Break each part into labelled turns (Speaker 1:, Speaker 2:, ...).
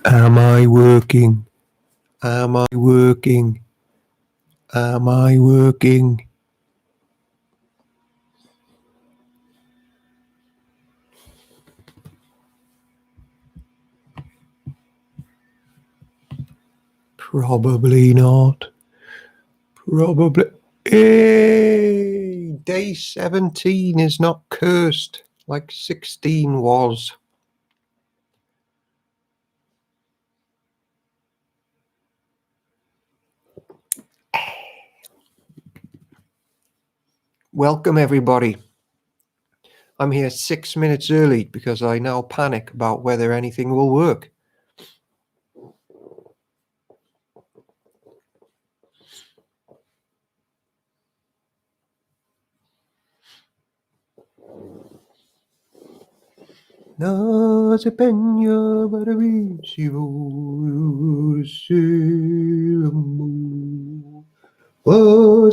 Speaker 1: Am I working? Am I working? Am I working? Probably not. Probably. Hey, day 17 is not cursed like 16 was. Welcome, everybody. I'm here 6 minutes early because I now panic about whether anything will work. No se peña para mí, si vos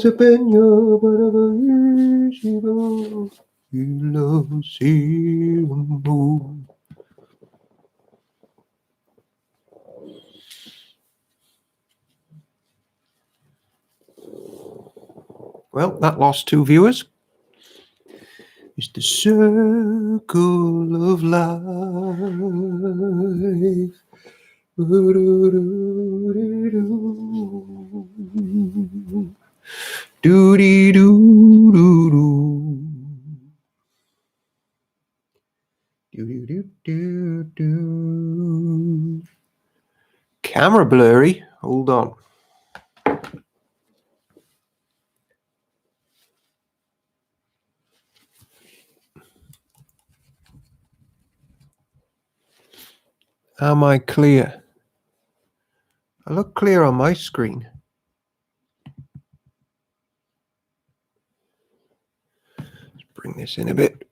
Speaker 1: se peña para mí, si vos Well, that lost 2 viewers. It's the circle of life. Camera blurry. Hold on. Am I clear? I look clear on my screen. Let's bring this in a bit.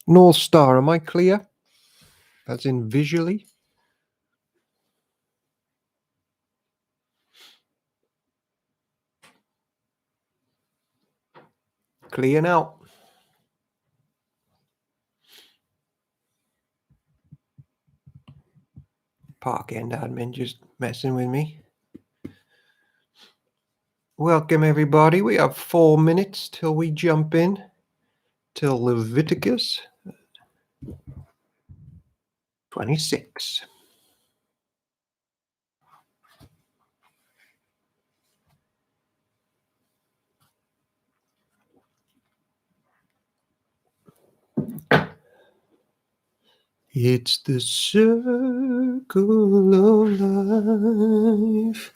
Speaker 1: North Star, am I clear? As in visually? Clear now. Park end admin just messing with me. Welcome, everybody. We have 4 minutes till we jump in till Leviticus 26. It's the circle of life.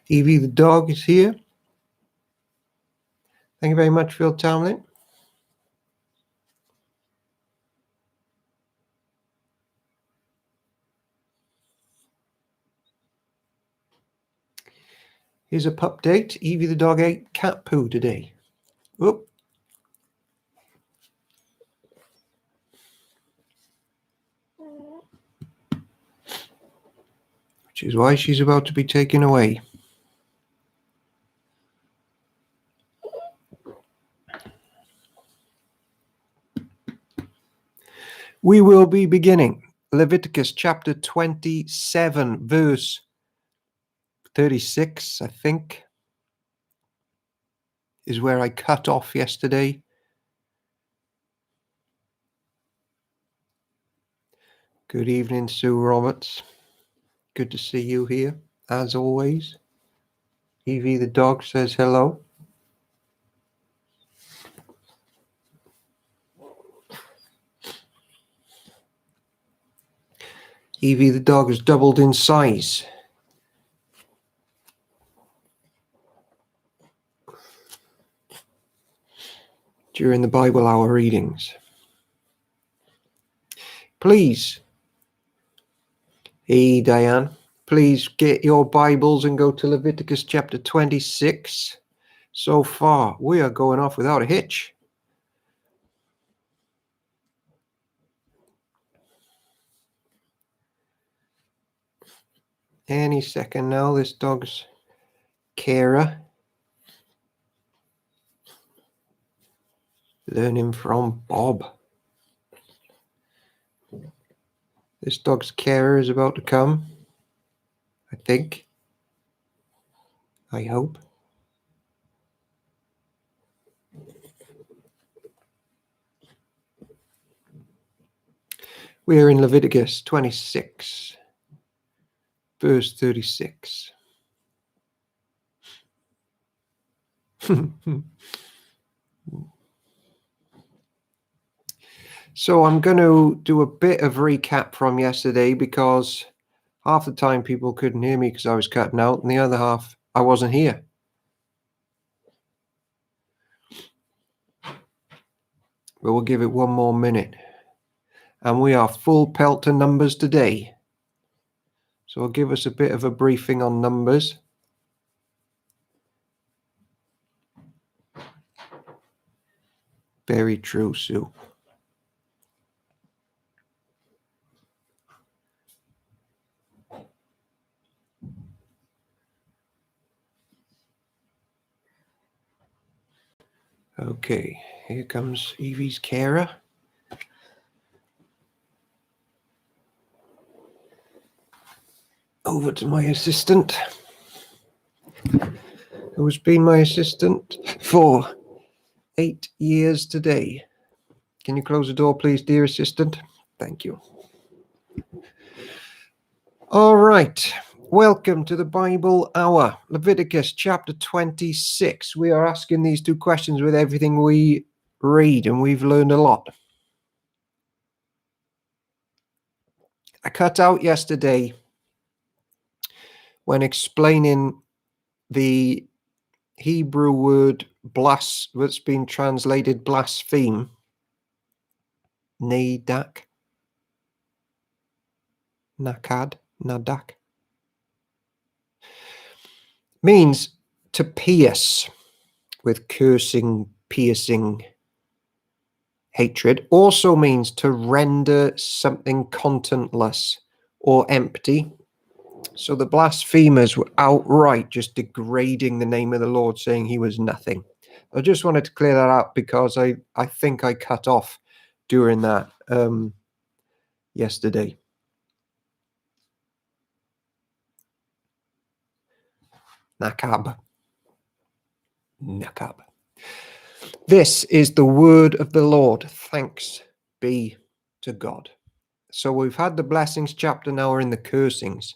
Speaker 1: Evie the dog is here. Thank you very much, Phil Tomlin. Here's a pup date. Evie the dog ate cat poo today. Oop. Which is why she's about to be taken away. We will be beginning Leviticus chapter 27, verse 36, I think, is where I cut off yesterday. Good evening, Sue Roberts. Good to see you here, as always. Evie the dog says hello. Evie the dog has doubled in size. During the Bible Hour readings. Please, hey Diane, please get your Bibles and go to Leviticus chapter 26. So far, we are going off without a hitch. any second now. This dog's carer. Learning from Bob. This dog's carer is about to come. I think. I hope. We are in Leviticus 26, verse 36. So I'm going to do a bit of recap from yesterday because half the time people couldn't hear me because I was cutting out, and the other half I wasn't here. But we'll give it one more minute. And we are full pelt to numbers today. So I'll give us a bit of a briefing on numbers. Very true, Sue. Okay, here comes Evie's carer. Over to my assistant, who has been my assistant for 8 years today. Can you close the door, please, dear assistant? Thank you. All right. Welcome to the Bible Hour, Leviticus chapter 26. We are asking these two questions with everything we read, and we've learned a lot. I cut out yesterday when explaining the Hebrew word that's been translated blaspheme, nadak, nadak, means to pierce with cursing, piercing, hatred. Also means to render something contentless or empty. So the blasphemers were outright just degrading the name of the Lord, saying he was nothing. I just wanted to clear that up because I think I cut off during that yesterday. Nakab. This is the word of the Lord. Thanks be to God. So we've had the blessings chapter, now we're in the cursings.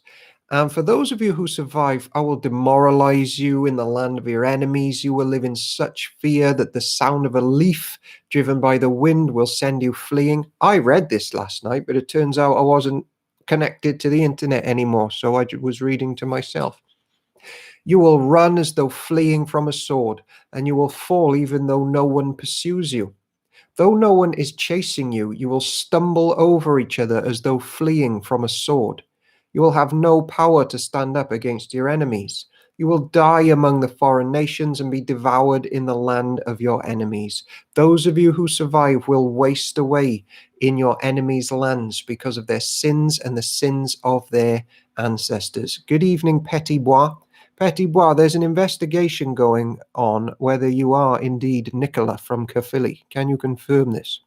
Speaker 1: And for those of you who survive, I will demoralize you in the land of your enemies. You will live in such fear that the sound of a leaf driven by the wind will send you fleeing. I read this last night, but it turns out I wasn't connected to the internet anymore, so I was reading to myself. You will run as though fleeing from a sword, and you will fall even though no one pursues you. Though no one is chasing you, you will stumble over each other as though fleeing from a sword. You will have no power to stand up against your enemies. You will die among the foreign nations and be devoured in the land of your enemies. Those of you who survive will waste away in your enemies' lands because of their sins and the sins of their ancestors. Good evening, Petit Bois. Petit Bois, there's an investigation going on whether you are indeed Nicola from Caerphilly. Can you confirm this?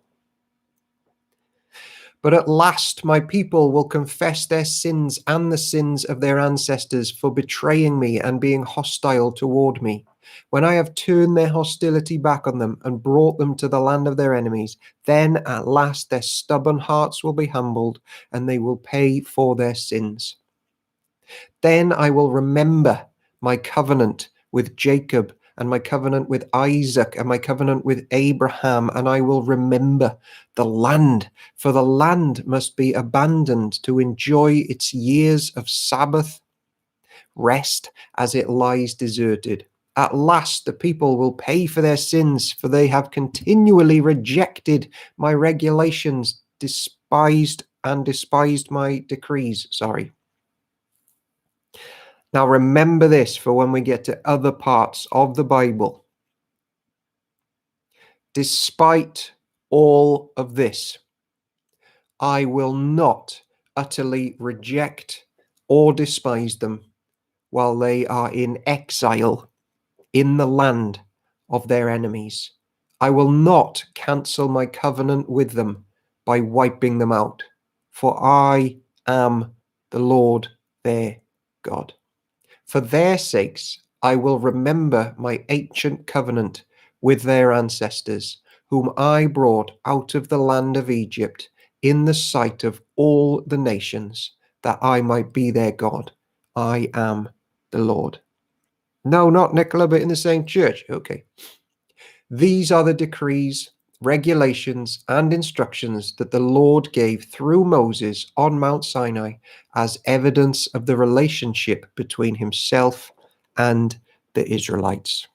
Speaker 1: But at last my people will confess their sins and the sins of their ancestors for betraying me and being hostile toward me. When I have turned their hostility back on them and brought them to the land of their enemies, then at last their stubborn hearts will be humbled and they will pay for their sins. Then I will remember my covenant with Jacob and my covenant with Isaac and my covenant with Abraham, and I will remember the land, for the land must be abandoned to enjoy its years of Sabbath rest as it lies deserted. At last the people will pay for their sins, for they have continually rejected my regulations, despised my decrees. Now remember this for when we get to other parts of the Bible. Despite all of this, I will not utterly reject or despise them while they are in exile in the land of their enemies. I will not cancel my covenant with them by wiping them out, for I am the Lord their God. For their sakes, I will remember my ancient covenant with their ancestors, whom I brought out of the land of Egypt in the sight of all the nations, that I might be their God. I am the Lord. No, not Nicola, but in the same church. Okay. These are the decrees, regulations, and instructions that the Lord gave through Moses on Mount Sinai as evidence of the relationship between himself and the Israelites.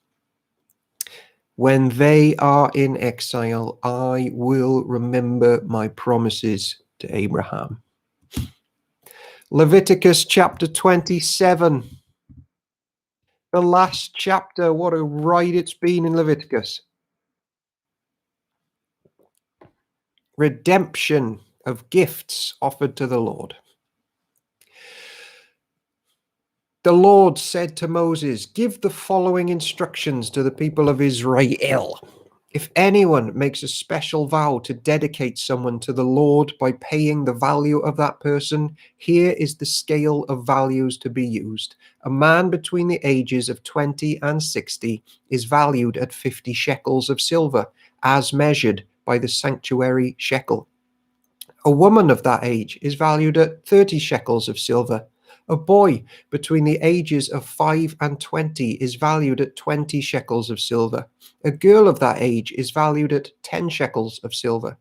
Speaker 1: When they are in exile, I will remember my promises to Abraham. Leviticus chapter 27. The last chapter. What a ride it's been in Leviticus. Redemption of gifts offered to the Lord. The Lord said to Moses, give the following instructions to the people of Israel. If anyone makes a special vow to dedicate someone to the Lord by paying the value of that person, here is the scale of values to be used. A man between the ages of 20 and 60 is valued at 50 shekels of silver, as measured by the sanctuary shekel. A woman of that age is valued at 30 shekels of silver. A boy between the ages of 5 and 20 is valued at 20 shekels of silver. A girl of that age is valued at 10 shekels of silver.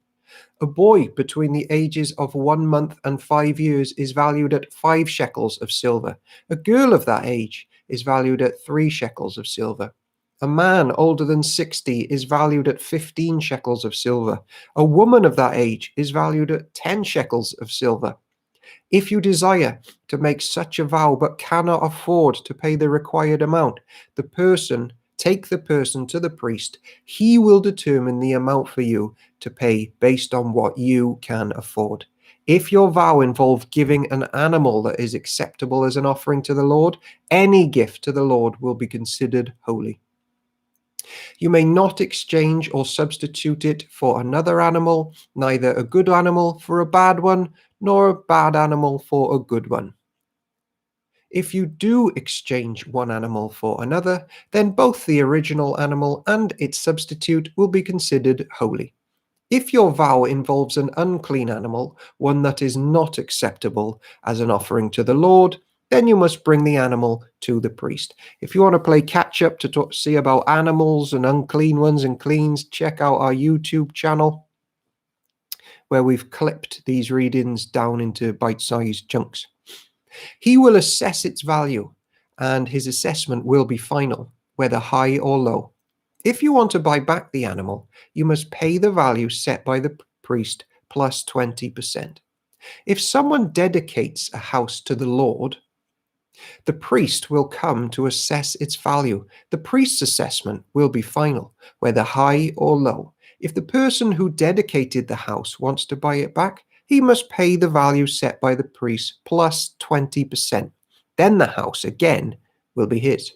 Speaker 1: A boy between the ages of 1 month and 5 years is valued at 5 shekels of silver. A girl of that age is valued at 3 shekels of silver. A man older than 60 is valued at 15 shekels of silver. A woman of that age is valued at 10 shekels of silver. If you desire to make such a vow but cannot afford to pay the required amount, take the person to the priest. He will determine the amount for you to pay based on what you can afford. If your vow involves giving an animal that is acceptable as an offering to the Lord, any gift to the Lord will be considered holy. You may not exchange or substitute it for another animal, neither a good animal for a bad one, nor a bad animal for a good one. If you do exchange one animal for another, then both the original animal and its substitute will be considered holy. If your vow involves an unclean animal, one that is not acceptable as an offering to the Lord, then you must bring the animal to the priest. If you want to play catch up to see about animals and unclean ones and cleans, check out our YouTube channel where we've clipped these readings down into bite-sized chunks. He will assess its value, and his assessment will be final, whether high or low. If you want to buy back the animal, you must pay the value set by the priest plus 20%. If someone dedicates a house to the Lord, the priest will come to assess its value. The priest's assessment will be final, whether high or low. If the person who dedicated the house wants to buy it back, he must pay the value set by the priest plus 20%. Then the house again will be his.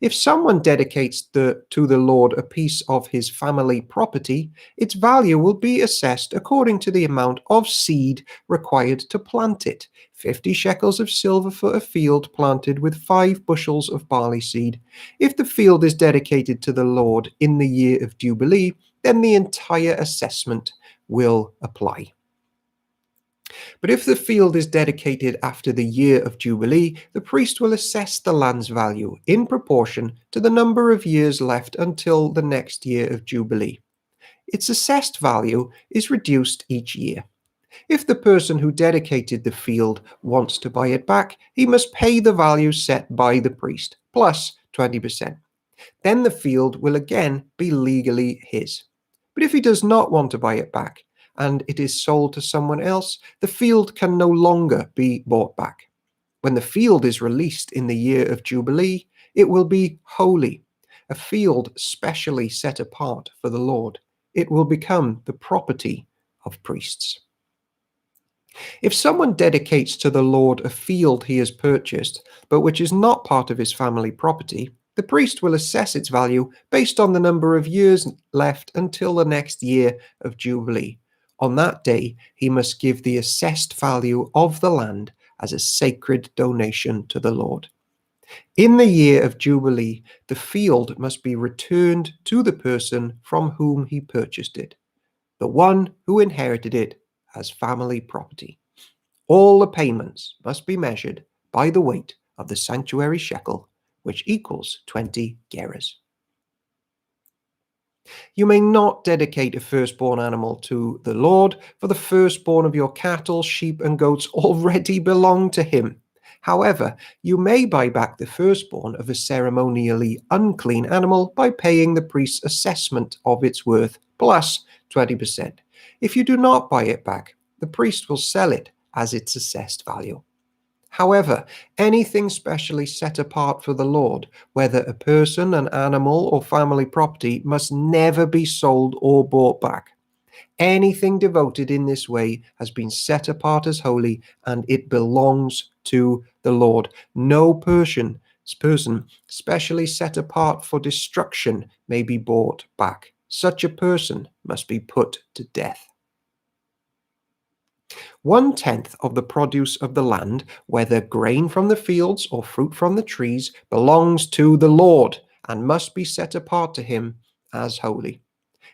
Speaker 1: If someone dedicates to the Lord a piece of his family property, its value will be assessed according to the amount of seed required to plant it. 50 shekels of silver for a field planted with 5 bushels of barley seed. If the field is dedicated to the Lord in the year of Jubilee, then the entire assessment will apply. But if the field is dedicated after the year of Jubilee, the priest will assess the land's value in proportion to the number of years left until the next year of Jubilee. Its assessed value is reduced each year. If the person who dedicated the field wants to buy it back, he must pay the value set by the priest, plus 20%. Then the field will again be legally his. But if he does not want to buy it back, and it is sold to someone else, the field can no longer be bought back. When the field is released in the year of Jubilee, it will be holy, a field specially set apart for the Lord. It will become the property of priests. If someone dedicates to the Lord a field he has purchased, but which is not part of his family property, the priest will assess its value based on the number of years left until the next year of Jubilee. On that day, he must give the assessed value of the land as a sacred donation to the Lord. In the year of Jubilee, the field must be returned to the person from whom he purchased it, the one who inherited it as family property. All the payments must be measured by the weight of the sanctuary shekel, which equals 20 gerahs. You may not dedicate a firstborn animal to the Lord, for the firstborn of your cattle, sheep, and goats already belong to him. However, you may buy back the firstborn of a ceremonially unclean animal by paying the priest's assessment of its worth plus 20%. If you do not buy it back, the priest will sell it as its assessed value. However, anything specially set apart for the Lord, whether a person, an animal, or family property, must never be sold or bought back. Anything devoted in this way has been set apart as holy, and it belongs to the Lord. No person specially set apart for destruction may be bought back. Such a person must be put to death. 1/10 of the produce of the land, whether grain from the fields or fruit from the trees, belongs to the Lord and must be set apart to him as holy.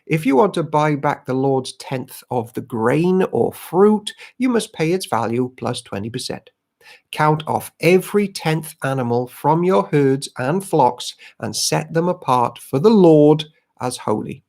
Speaker 1: If you want to buy back the Lord's 10th of the grain or fruit, you must pay its value plus 20%. Count off every 10th animal from your herds and flocks and set them apart for the Lord as holy.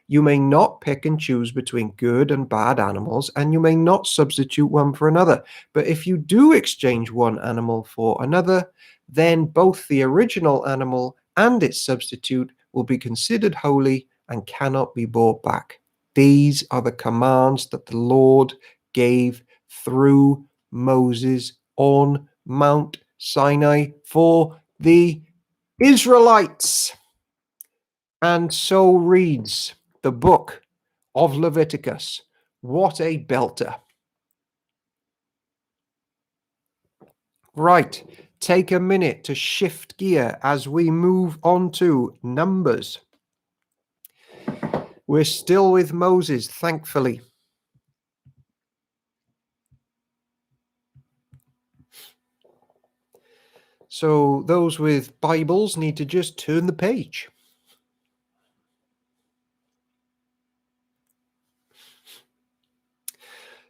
Speaker 1: You may not pick and choose between good and bad animals, and you may not substitute one for another. But if you do exchange one animal for another, then both the original animal and its substitute will be considered holy and cannot be bought back. These are the commands that the Lord gave through Moses on Mount Sinai for the Israelites. And so reads the book of Leviticus. What a belter. Right, take a minute to shift gear as we move on to Numbers. We're still with Moses, thankfully. So those with Bibles need to just turn the page.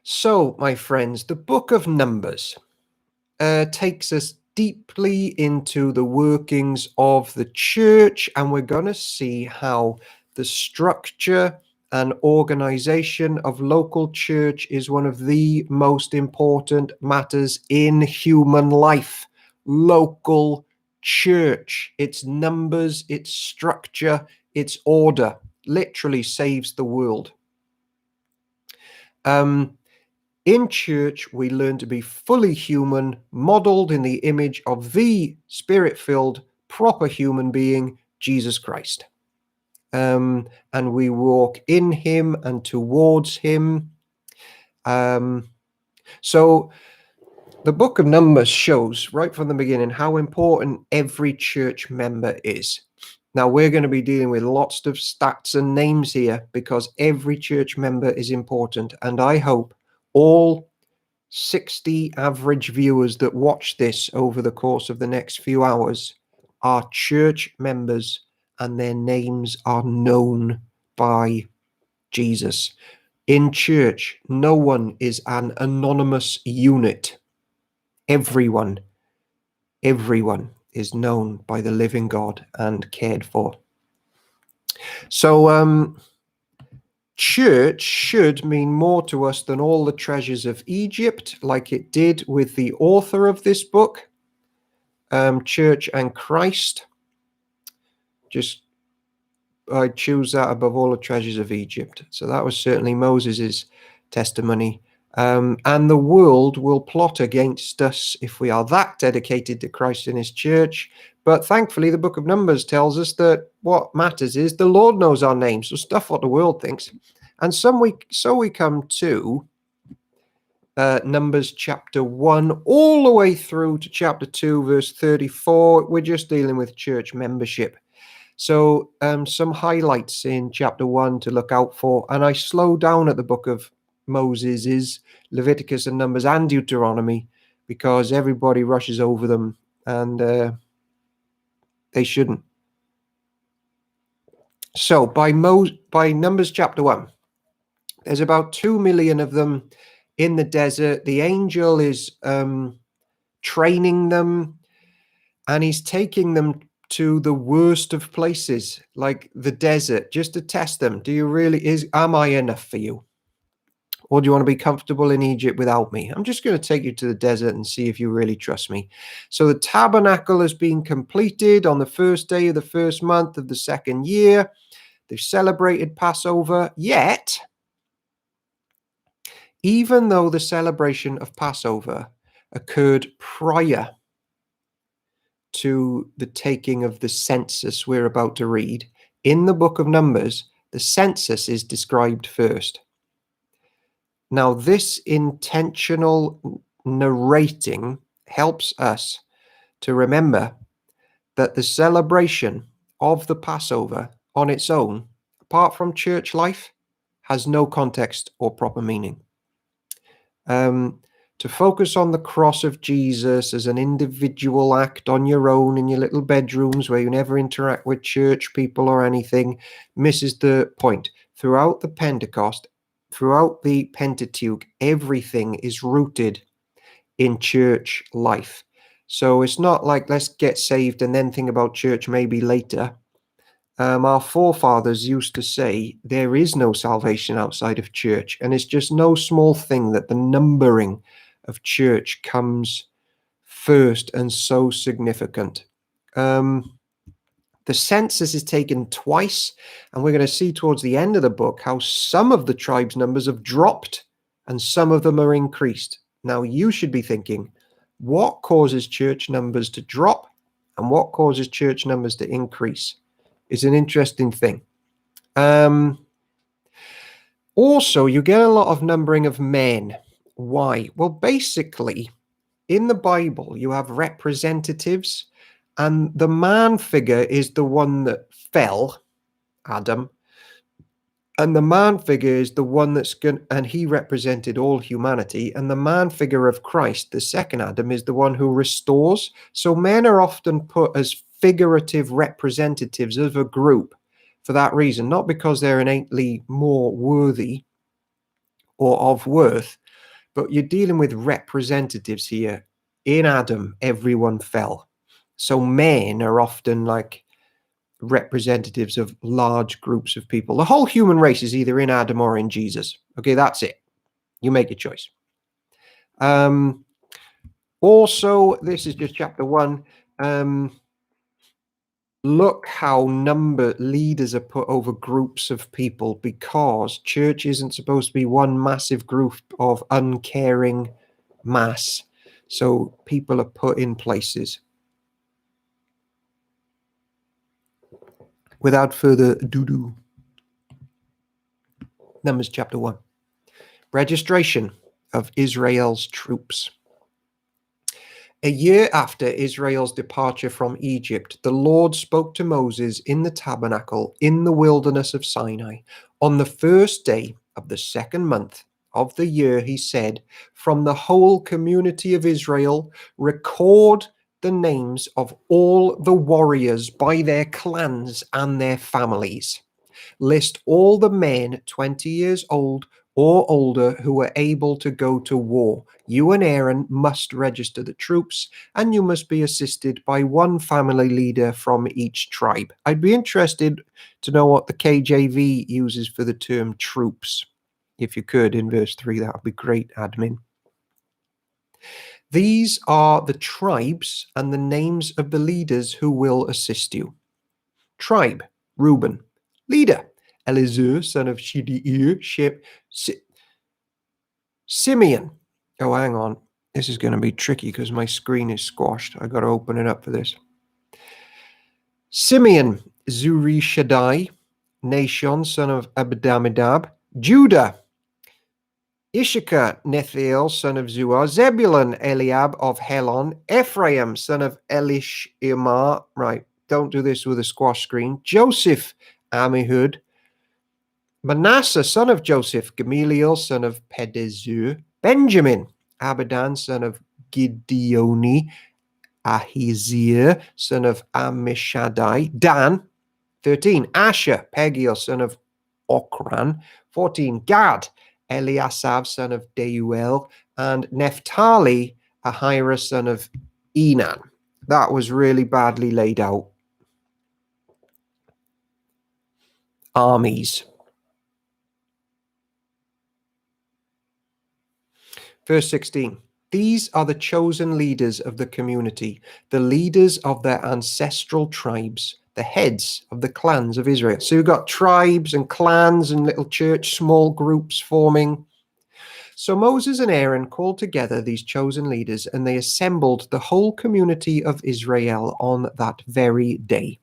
Speaker 1: So, my friends, the book of Numbers takes us deeply into the workings of the church, and we're going to see how the structure and organization of local church is one of the most important matters in human life. Local church, its numbers, its structure, its order literally saves the world. In church, we learn to be fully human, modeled in the image of the spirit-filled, proper human being, Jesus Christ. And we walk in him and towards him. So the book of Numbers shows right from the beginning how important every church member is. Now, we're going to be dealing with lots of stats and names here because every church member is important. And I hope all 60 average viewers that watch this over the course of the next few hours are church members and their names are known by Jesus. In church, no one is an anonymous unit. Everyone is known by the living God and cared for. So, church should mean more to us than all the treasures of Egypt, like it did with the author of this book. Church and Christ. I choose that above all the treasures of Egypt. So that was certainly Moses's testimony. And the world will plot against us if we are that dedicated to Christ and his church. But thankfully, the book of Numbers tells us that what matters is the Lord knows our names. So stuff what the world thinks. And so we come to Numbers chapter 1 all the way through to chapter 2 verse 34. We're just dealing with church membership. So some highlights in chapter 1 to look out for, and I slow down at the book of Moses, is Leviticus and Numbers and Deuteronomy, because everybody rushes over them, and they shouldn't. So by Numbers chapter 1, there's about 2 million of them in the desert. The angel is training them, and he's taking them to the worst of places, like the desert, just to test them. Am I enough for you? Or do you want to be comfortable in Egypt without me? I'm just going to take you to the desert and see if you really trust me. So the tabernacle has been completed on the first day of the first month of the second year. They've celebrated Passover, yet, even though the celebration of Passover occurred prior to the taking of the census we're about to read, in the book of Numbers, the census is described first. Now, this intentional narrating helps us to remember that the celebration of the Passover on its own, apart from church life, has no context or proper meaning. To focus on the cross of Jesus as an individual act on your own in your little bedrooms where you never interact with church people or anything misses the point. Throughout the Pentecost, throughout the Pentateuch, everything is rooted in church life. So it's not like let's get saved and then think about church maybe later. Our forefathers used to say there is no salvation outside of church, and it's just no small thing that the numbering of church comes first and so significant. The census is taken twice, and we're going to see towards the end of the book how some of the tribes' numbers have dropped and some of them are increased. Now, you should be thinking, what causes church numbers to drop and what causes church numbers to increase? Is an interesting thing. Also, you get a lot of numbering of men. Why? Well, basically, in the Bible, you have representatives, and the man figure is the one that fell, Adam, and the man figure is the one that's going, and he represented all humanity, and the man figure of Christ, the second Adam, is the one who restores. So men are often put as figurative representatives of a group for that reason, not because they're innately more worthy or of worth, but you're dealing with representatives here. In Adam, everyone fell. So men are often like representatives of large groups of people. The whole human race is either in Adam or in Jesus. Okay, that's it. You make your choice. Also, this is just chapter 1. Look how number leaders are put over groups of people, because church isn't supposed to be one massive group of uncaring mass. So people are put in places. Without further ado, Numbers chapter 1. Registration of Israel's troops. A year after Israel's departure from Egypt, the Lord spoke to Moses in the tabernacle in the wilderness of Sinai. On the first day of the second month of the year, he said, "From the whole community of Israel, record the names of all the warriors by their clans and their families. List all the men 20 years old or older who are able to go to war. You and Aaron must register the troops, and you must be assisted by one family leader from each tribe." I'd be interested to know what the KJV uses for the term troops. If you could, in verse 3, that would be great, admin. These are the tribes and the names of the leaders who will assist you. Tribe, Reuben. Leader, Elizur, son of Shideir, Simeon. Oh, hang on. This is going to be tricky because my screen is squashed. I got to open it up for this. Simeon, Zuri Shaddai, Nashon, son of Abdamidab. Judah, Issachar, Nethiel, son of Zuar. Zebulun, Eliab of Helon. Ephraim, son of Elishimah. Right, don't do this with a squash screen. Joseph, Amihud. Manasseh, son of Joseph. Gamaliel, son of Pedazur. Benjamin, Abidan, son of Gideoni. Ahaziah, son of Ammishaddai. Dan, 13. Asher, Pagiel, son of Okran. 14. Gad, Eliasaph, son of Deuel. And Naphtali, Ahira, son of Enan. That was really badly laid out. Armies. Verse 16. These are the chosen leaders of the community, the leaders of their ancestral tribes, the heads of the clans of Israel. So you've got tribes and clans and little church, small groups forming. So Moses and Aaron called together these chosen leaders, and they assembled the whole community of Israel on that very day.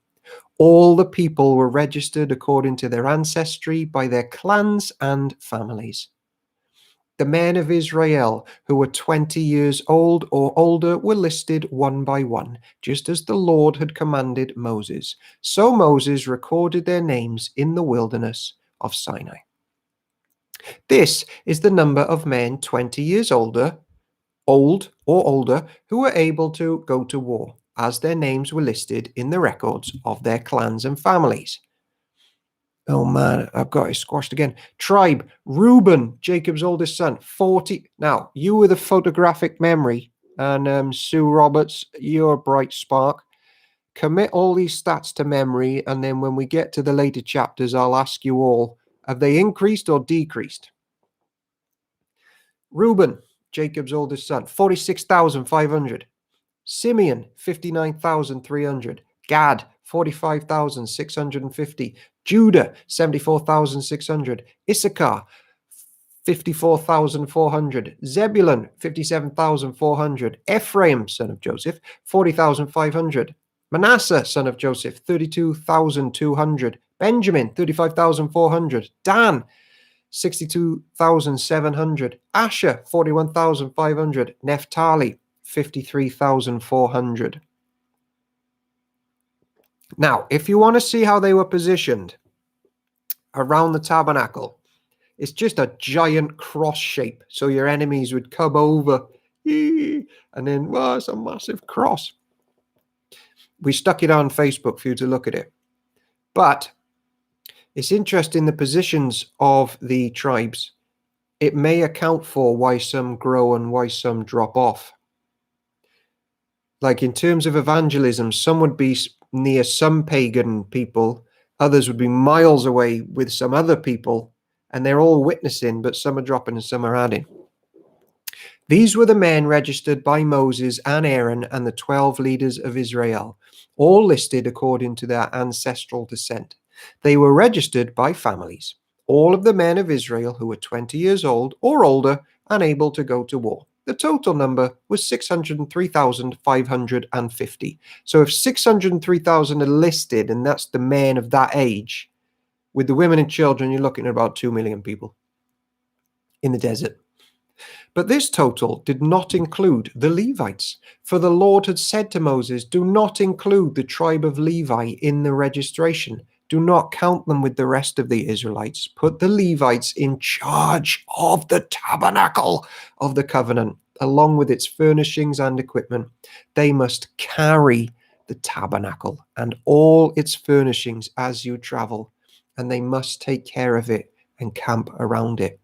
Speaker 1: All the people were registered according to their ancestry by their clans and families. The men of Israel who were 20 years old or older were listed one by one, just as the Lord had commanded Moses. So Moses recorded their names in the wilderness of Sinai. This is the number of men 20 years old or older, who were able to go to war, as their names were listed in the records of their clans and families. Oh man, I've got it squashed again. Tribe, Reuben, Jacob's oldest son, 40. Now, you with a photographic memory, and Sue Roberts, you're a bright spark. Commit all these stats to memory, and then when we get to the later chapters, I'll ask you all, have they increased or decreased? Reuben, Jacob's oldest son, 46,500. Simeon, 59,300. Gad, 45,650. Judah, 74,600. Issachar, 54,400. Zebulun, 57,400. Ephraim, son of Joseph, 40,500. Manasseh, son of Joseph, 32,200. Benjamin, 35,400. Dan, 62,700. Asher, 41,500. Naphtali, 53,400. Now, if you want to see how they were positioned around the tabernacle, it's just a giant cross shape. So your enemies would come over, and then, well, it's a massive cross. We stuck it on Facebook for you to look at it. But it's interesting, the positions of the tribes. It may account for why some grow and why some drop off. Like in terms of evangelism, some would be near some pagan people, others would be miles away with some other people, and they're all witnessing, but some are dropping and some are adding. These were the men registered by Moses and Aaron and the 12 leaders of Israel, all listed according to their ancestral descent. They were registered by families, all of the men of Israel who were 20 years old or older and able to go to war. The total number was 603,550. So if 603,000 are listed, and that's the men of that age, with the women and children, you're looking at about 2 million people in the desert. But this total did not include the Levites, for the Lord had said to Moses, do not include the tribe of Levi in the registration. Do not count them with the rest of the Israelites. Put the Levites in charge of the tabernacle of the covenant, along with its furnishings and equipment. They must carry the tabernacle and all its furnishings as you travel, and they must take care of it and camp around it.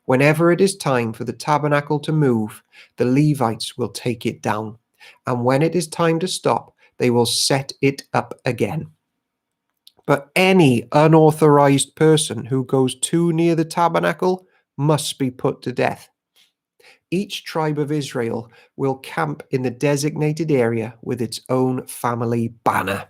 Speaker 1: Whenever it is time for the tabernacle to move, the Levites will take it down, and when it is time to stop, they will set it up again. But any unauthorized person who goes too near the tabernacle must be put to death. Each tribe of Israel will camp in the designated area with its own family banner.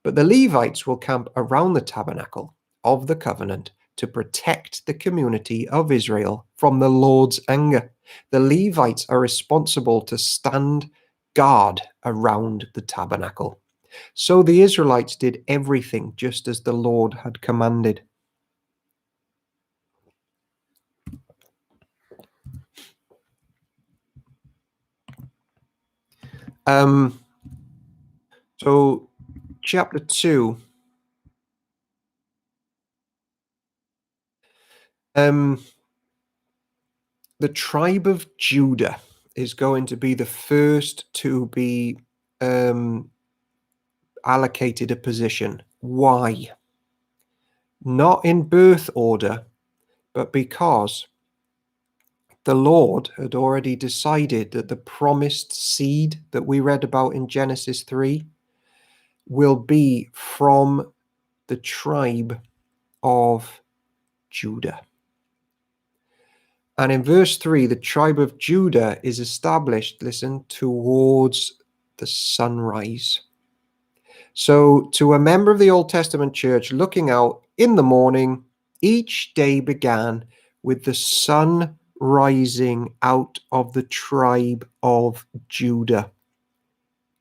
Speaker 1: But the Levites will camp around the tabernacle of the covenant to protect the community of Israel from the Lord's anger. The Levites are responsible to stand guard around the tabernacle. So the Israelites did everything just as the Lord had commanded. So chapter 2, the tribe of Judah is going to be the first to be allocated a position. Why? Not in birth order, but because the Lord had already decided that the promised seed that we read about in Genesis 3 will be from the tribe of Judah. And in verse 3, the tribe of Judah is established, listen, towards the sunrise. So, to a member of the Old Testament church looking out in the morning, each day began with the sun rising out of the tribe of Judah.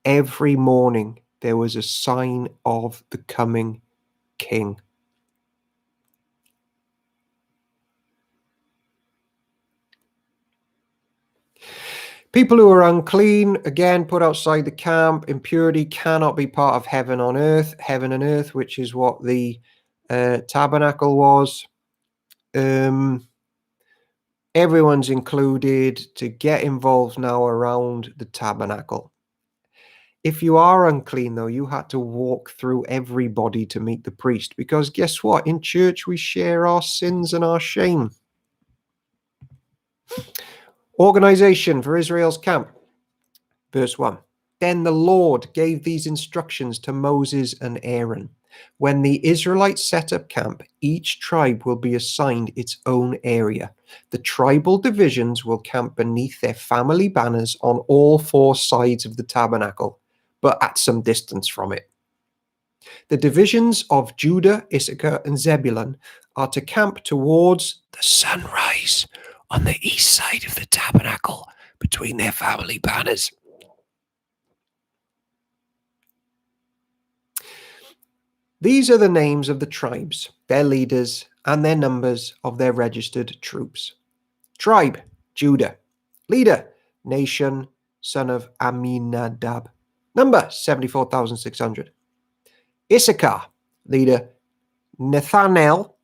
Speaker 1: Every morning there was a sign of the coming king. People who are unclean, again, put outside the camp. Impurity cannot be part of heaven and earth, which is what the tabernacle was. Everyone's included to get involved now around the tabernacle. If you are unclean, though, you had to walk through everybody to meet the priest, because guess what? In church, we share our sins and our shame. Organization for Israel's camp. Verse 1. Then the Lord gave these instructions to Moses and Aaron. When the Israelites set up camp, each tribe will be assigned its own area. The tribal divisions will camp beneath their family banners on all four sides of the tabernacle, but at some distance from it. The divisions of Judah, Issachar, and Zebulun are to camp towards the sunrise on the east side of the tabernacle between their family banners. These are the names of the tribes, their leaders, and their numbers of their registered troops. Tribe, Judah. Leader, Nation, son of Aminadab. Number, 74,600. Issachar. Leader, Nethanel,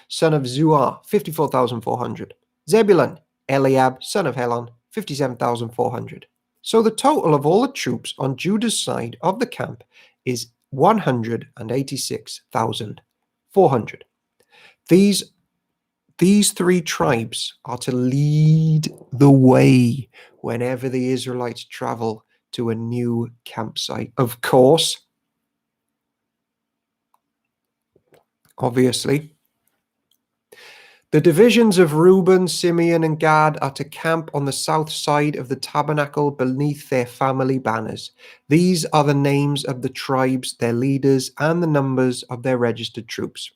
Speaker 1: son of Zuar, 54,400. Zebulun, Eliab, son of Helon, 57,400. So the total of all the troops on Judah's side of the camp is 186,400. These three tribes are to lead the way whenever the Israelites travel to a new campsite. Of course, obviously, the divisions of Reuben, Simeon, and Gad are to camp on the south side of the tabernacle beneath their family banners. These are the names of the tribes, their leaders, and the numbers of their registered troops.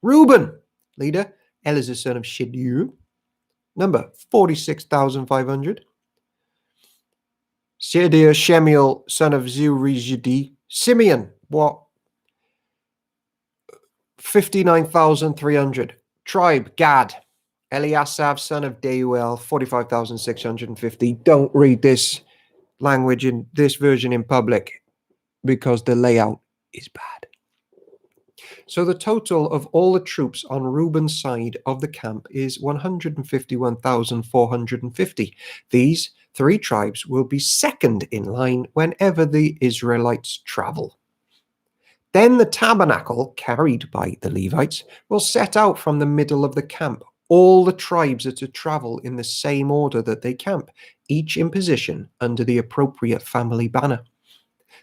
Speaker 1: Reuben, leader, Eliezer, son of Shedeur, number 46,500. Shedeur, Shemiel, son of Zurizidi. Simeon, what? 59,300. Tribe, Gad. Eliasaph, son of Deuel, 45,650. Don't read this language in this version in public because the layout is bad. So the total of all the troops on Reuben's side of the camp is 151,450. These three tribes will be second in line whenever the Israelites travel. Then the tabernacle, carried by the Levites, will set out from the middle of the camp. All the tribes are to travel in the same order that they camp, each in position under the appropriate family banner.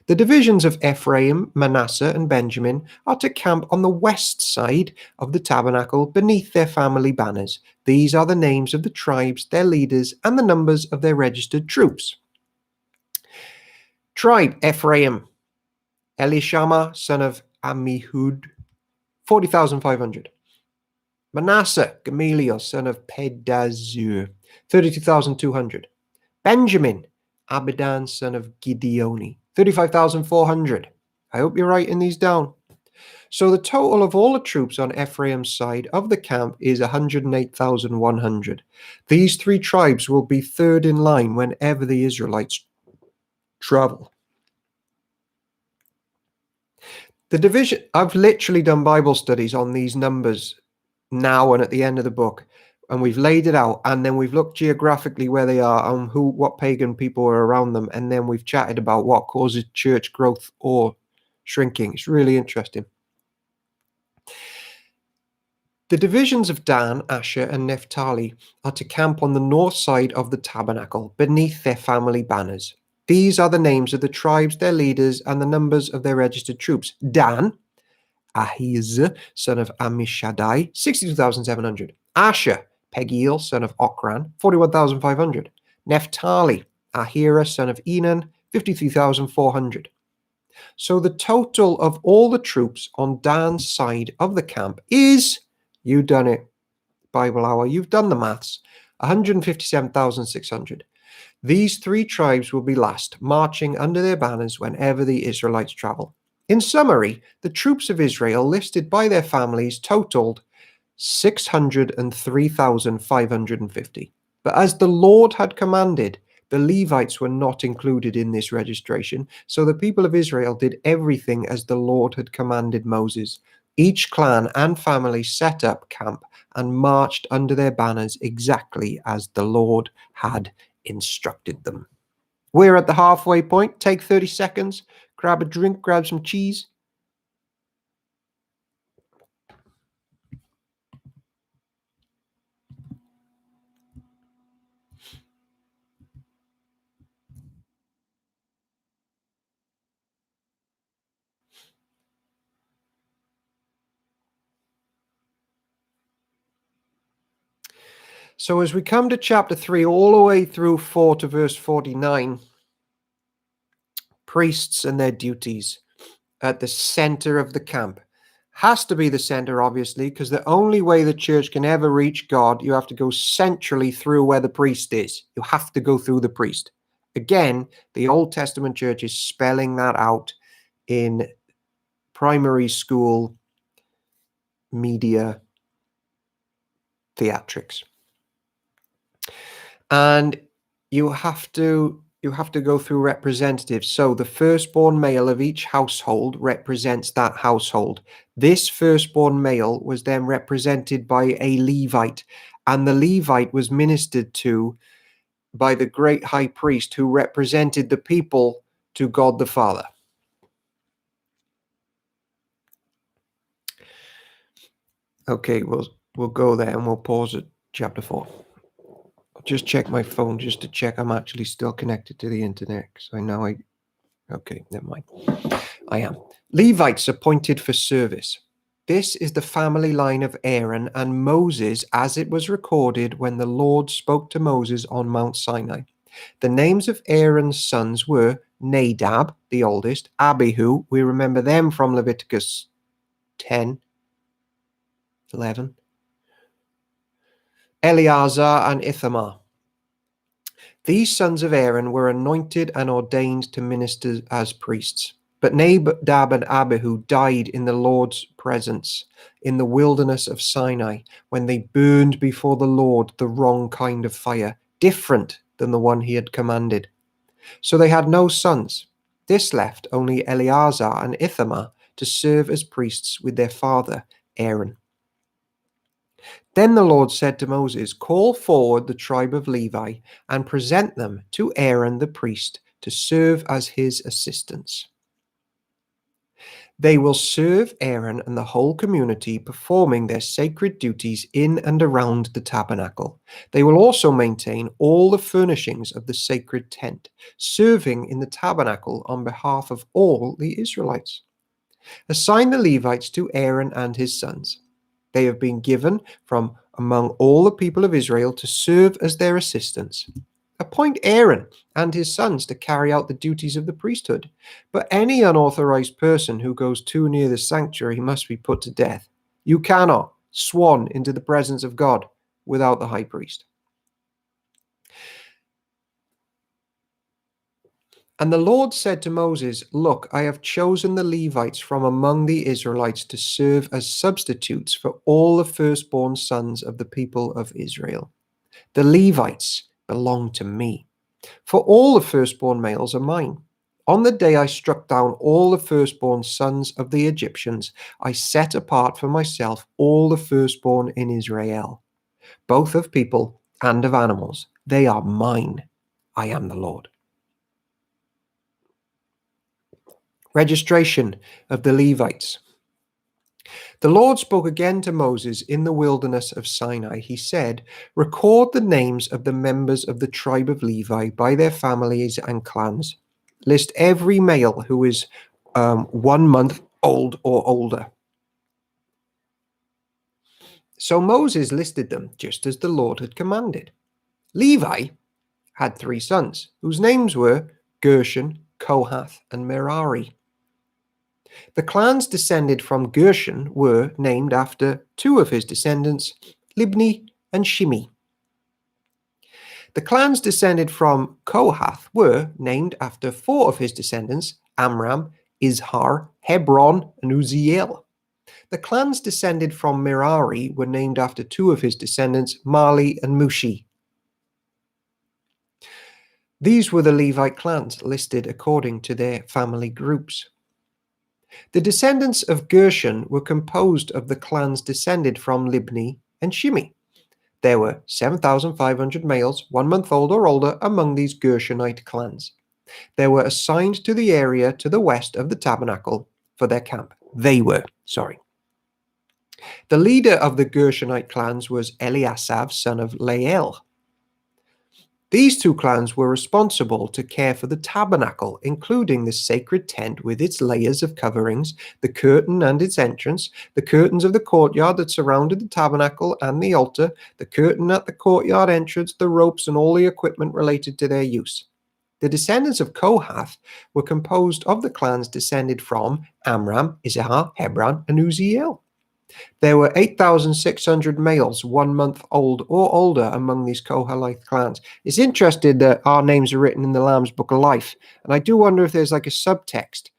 Speaker 1: The divisions of Ephraim, Manasseh, and Benjamin are to camp on the west side of the tabernacle beneath their family banners. These are the names of the tribes, their leaders, and the numbers of their registered troops. Tribe, Ephraim. Elishama, son of Ammihud, 40,500. Manasseh, Gamaliel, son of Pedazur, 32,200. Benjamin, Abidan, son of Gideoni, 35,400. I hope you're writing these down. So the total of all the troops on Ephraim's side of the camp is 108,100. These three tribes will be third in line whenever the Israelites travel. The division, I've literally done Bible studies on these numbers now and at the end of the book, and we've laid it out, and then we've looked geographically where they are and what pagan people are around them, and then we've chatted about what causes church growth or shrinking. It's really interesting. The divisions of Dan, Asher, and Naphtali are to camp on the north side of the tabernacle, beneath their family banners. These are the names of the tribes, their leaders, and the numbers of their registered troops. Dan, Ahiz, son of Ammishaddai, 62,700. Asher, Pegiel, son of Okran, 41,500. Naphtali, Ahira, son of Enan, 53,400. So the total of all the troops on Dan's side of the camp is, you done it, Bible Hour, you've done the maths, 157,600. These three tribes will be last, marching under their banners whenever the Israelites travel. In summary, the troops of Israel listed by their families totaled 603,550. But as the Lord had commanded, the Levites were not included in this registration, so the people of Israel did everything as the Lord had commanded Moses. Each clan and family set up camp and marched under their banners exactly as the Lord had instructed them. We're at the halfway point. Take 30 seconds, grab a drink, grab some cheese. So as we come to chapter 3, all the way through 4 to verse 49, priests and their duties at the center of the camp. Has to be the center, obviously, because the only way the church can ever reach God, you have to go centrally through where the priest is. You have to go through the priest. Again, the Old Testament church is spelling that out in primary school media theatrics. And you have to go through representatives. So the firstborn male of each household represents that household. This firstborn male was then represented by a Levite, and the Levite was ministered to by the great high priest who represented the people to God the Father. Okay, we'll go there and we'll pause at chapter 4. I'll just check my phone just to check I'm actually still connected to the internet. So I know okay, never mind. I am. Levites appointed for service. This is the family line of Aaron and Moses as it was recorded when the Lord spoke to Moses on Mount Sinai. The names of Aaron's sons were Nadab, the oldest, Abihu, we remember them from Leviticus 10, 11, Eleazar and Ithamar. These sons of Aaron were anointed and ordained to minister as priests. But Nadab and Abihu died in the Lord's presence in the wilderness of Sinai when they burned before the Lord the wrong kind of fire, different than the one he had commanded. So they had no sons. This left only Eleazar and Ithamar to serve as priests with their father, Aaron. Then the Lord said to Moses, "Call forward the tribe of Levi and present them to Aaron the priest to serve as his assistants. They will serve Aaron and the whole community, performing their sacred duties in and around the tabernacle. They will also maintain all the furnishings of the sacred tent, serving in the tabernacle on behalf of all the Israelites. Assign the Levites to Aaron and his sons. They have been given from among all the people of Israel to serve as their assistants. Appoint Aaron and his sons to carry out the duties of the priesthood. But any unauthorized person who goes too near the sanctuary must be put to death. You cannot swan into the presence of God without the high priest." And the Lord said to Moses, "Look, I have chosen the Levites from among the Israelites to serve as substitutes for all the firstborn sons of the people of Israel. The Levites belong to me, for all the firstborn males are mine. On the day I struck down all the firstborn sons of the Egyptians, I set apart for myself all the firstborn in Israel, both of people and of animals. They are mine. I am the Lord. Registration of the Levites. The Lord spoke again to Moses in the wilderness of Sinai. He said, "Record the names of the members of the tribe of Levi by their families and clans. List every male who is 1 month old or older." So Moses listed them just as the Lord had commanded. Levi had 3 sons, whose names were Gershon, Kohath, and Merari. The clans descended from Gershon were named after 2 of his descendants, Libni and Shimi. The clans descended from Kohath were named after 4 of his descendants, Amram, Izhar, Hebron, and Uzziel. The clans descended from Merari were named after 2 of his descendants, Mali and Mushi. These were the Levite clans listed according to their family groups. The descendants of Gershon were composed of the clans descended from Libni and Shimi. There were 7,500 males, 1 month old or older, among these Gershonite clans. They were assigned to the area to the west of the tabernacle for their camp. The leader of the Gershonite clans was Eliasav, son of Lael. These 2 clans were responsible to care for the tabernacle, including the sacred tent with its layers of coverings, the curtain and its entrance, the curtains of the courtyard that surrounded the tabernacle and the altar, the curtain at the courtyard entrance, the ropes, and all the equipment related to their use. The descendants of Kohath were composed of the clans descended from Amram, Izhar, Hebron, and Uzziel. There were 8,600 males 1 month old or older among these Kohathite clans. It's interesting that our names are written in the Lamb's Book of Life, and I do wonder if there's like a subtext.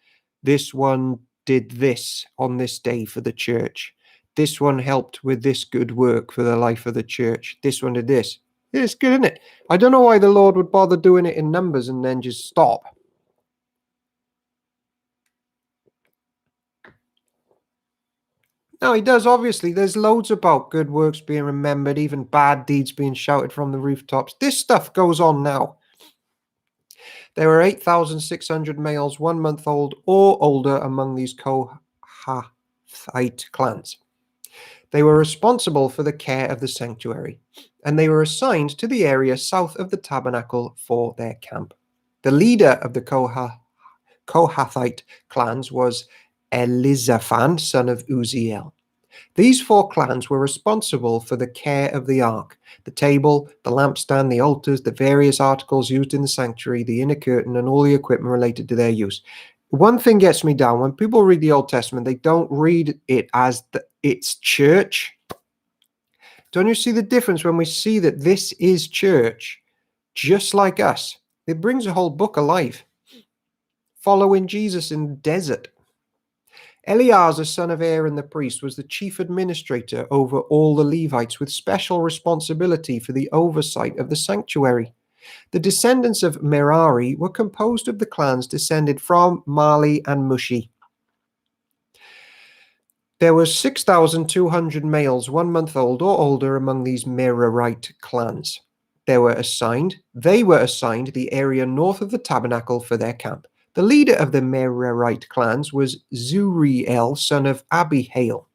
Speaker 1: This one did this on this day for the church. This one helped with this good work for the life of the church. This one did this. It's good, isn't it? I don't know why the Lord would bother doing it in numbers and then just stop. No, he does, obviously. There's loads about good works being remembered, even bad deeds being shouted from the rooftops. This stuff goes on now. There were 8,600 males 1 month old or older among these Kohathite clans. They were responsible for the care of the sanctuary, and they were assigned to the area south of the tabernacle for their camp. The leader of the Kohathite clans was Elizaphan, son of Uzziel. These 4 clans were responsible for the care of the ark, the table, the lampstand, the altars, the various articles used in the sanctuary, the inner curtain, and all the equipment related to their use. One thing gets me down: when people read the Old Testament, they don't read it as it's church. Don't you see the difference when we see that this is church, just like us? It brings a whole book alive. Following Jesus in the desert. Eleazar, son of Aaron the priest, was the chief administrator over all the Levites, with special responsibility for the oversight of the sanctuary. The descendants of Merari were composed of the clans descended from Mali and Mushi. There were 6,200 males 1 month old or older among these Merarite clans. They were assigned the area north of the tabernacle for their camp. The leader of the Merarite clans was Zuriel, son of Abihail.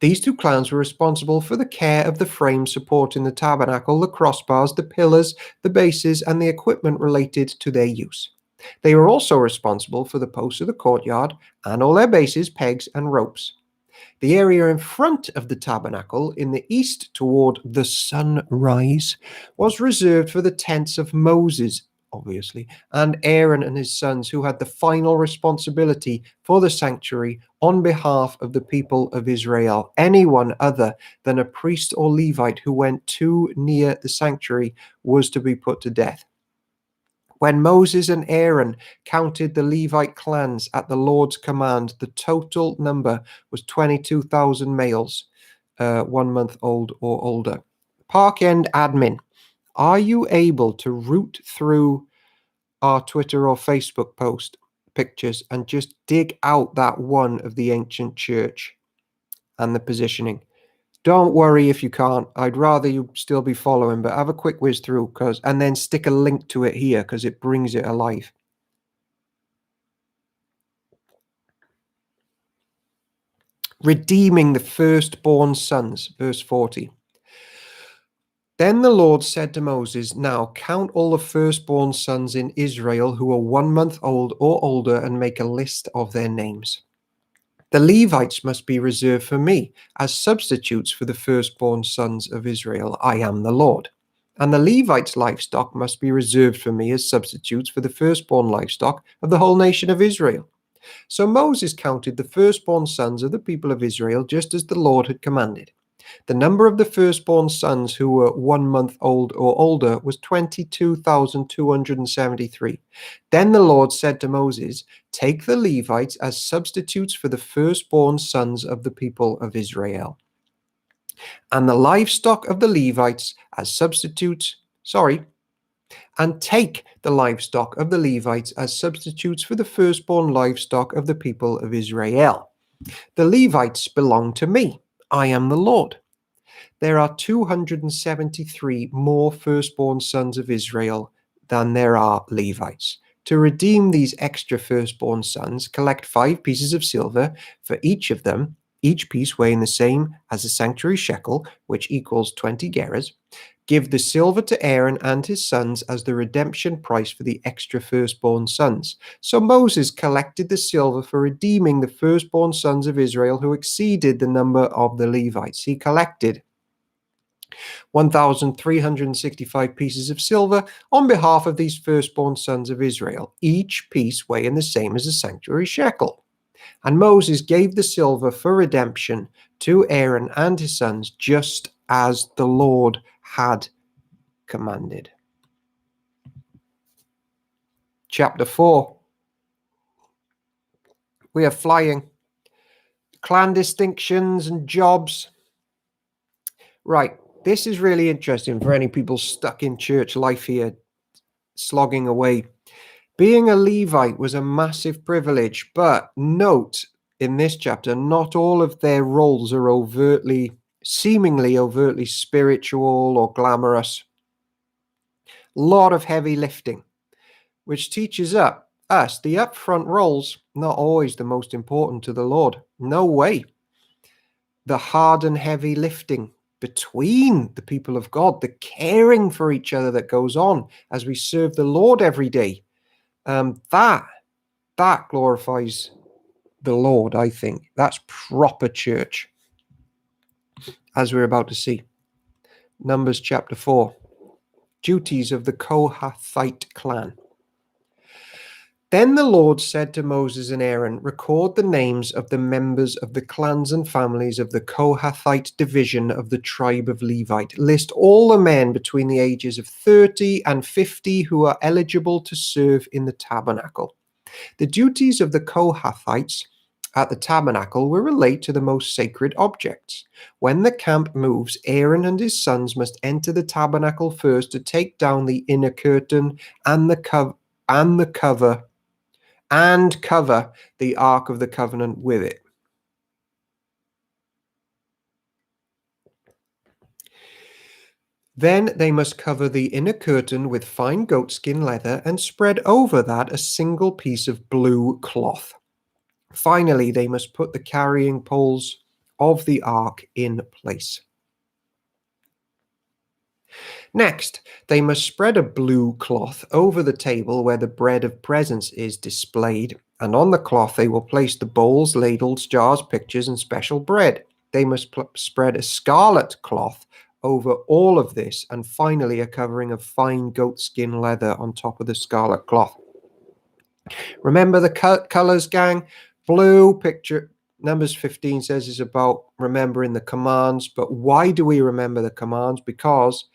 Speaker 1: These 2 clans were responsible for the care of the frame supporting the tabernacle, the crossbars, the pillars, the bases, and the equipment related to their use. They were also responsible for the posts of the courtyard and all their bases, pegs, and ropes. The area in front of the tabernacle, in the east toward the sunrise, was reserved for the tents of Moses, obviously, and Aaron and his sons, who had the final responsibility for the sanctuary on behalf of the people of Israel. Anyone other than a priest or Levite who went too near the sanctuary was to be put to death. When Moses and Aaron counted the Levite clans at the Lord's command, the total number was 22,000 males, 1 month old or older. Park End admin, are you able to root through our Twitter or Facebook post pictures and just dig out that one of the ancient church and the positioning. Don't worry if you can't. I'd rather you still be following, but have a quick whiz through and then stick a link to it here because it brings it alive. Redeeming the firstborn sons, verse 40. Then the Lord said to Moses, now count all the firstborn sons in Israel who are 1 month old or older and make a list of their names. The Levites must be reserved for me as substitutes for the firstborn sons of Israel. I am the Lord. And the Levites' livestock must be reserved for me as substitutes for the firstborn livestock of the whole nation of Israel. So Moses counted the firstborn sons of the people of Israel just as the Lord had commanded. The number of the firstborn sons who were 1 month old or older was 22,273. Then the Lord said to Moses, take the Levites as substitutes for the firstborn sons of the people of Israel, and the livestock of the Levites as substitutes, and take the livestock of the Levites as substitutes for the firstborn livestock of the people of Israel. The Levites belong to me. I am the Lord. There are 273 more firstborn sons of Israel than there are Levites. To redeem these extra firstborn sons, collect 5 pieces of silver for each of them, each piece weighing the same as the sanctuary shekel, which equals 20 gerahs. Give the silver to Aaron and his sons as the redemption price for the extra firstborn sons. So Moses collected the silver for redeeming the firstborn sons of Israel who exceeded the number of the Levites. He collected 1,365 pieces of silver on behalf of these firstborn sons of Israel, each piece weighing the same as a sanctuary shekel. And Moses gave the silver for redemption to Aaron and his sons, just as the Lord had commanded. Chapter 4. We are flying. Clan distinctions and jobs. Right. This is really interesting for any people stuck in church life here, slogging away. Being a Levite was a massive privilege, but note in this chapter, not all of their roles are seemingly overtly spiritual or glamorous. A lot of heavy lifting, which teaches us the upfront roles, not always the most important to the Lord. No way. The hard and heavy lifting between the people of God, the caring for each other that goes on as we serve the Lord every day. That glorifies the Lord, I think. That's proper church, as we're about to see. Numbers chapter 4. Duties of the Kohathite clan. Then the Lord said to Moses and Aaron, record the names of the members of the clans and families of the Kohathite division of the tribe of Levite. List all the men between the ages of 30 and 50 who are eligible to serve in the tabernacle. The duties of the Kohathites at the tabernacle will relate to the most sacred objects. When the camp moves, Aaron and his sons must enter the tabernacle first to take down the inner curtain and cover the Ark of the Covenant with it. Then they must cover the inner curtain with fine goatskin leather and spread over that a single piece of blue cloth. Finally, they must put the carrying poles of the ark in place. Next, they must spread a blue cloth over the table where the bread of presence is displayed, and on the cloth they will place the bowls, ladles, jars, pitchers, and special bread. They must spread a scarlet cloth over all of this, and finally a covering of fine goatskin leather on top of the scarlet cloth. Remember the colors, gang? Blue picture. Numbers 15 says is about remembering the commands, but why do we remember the commands? Because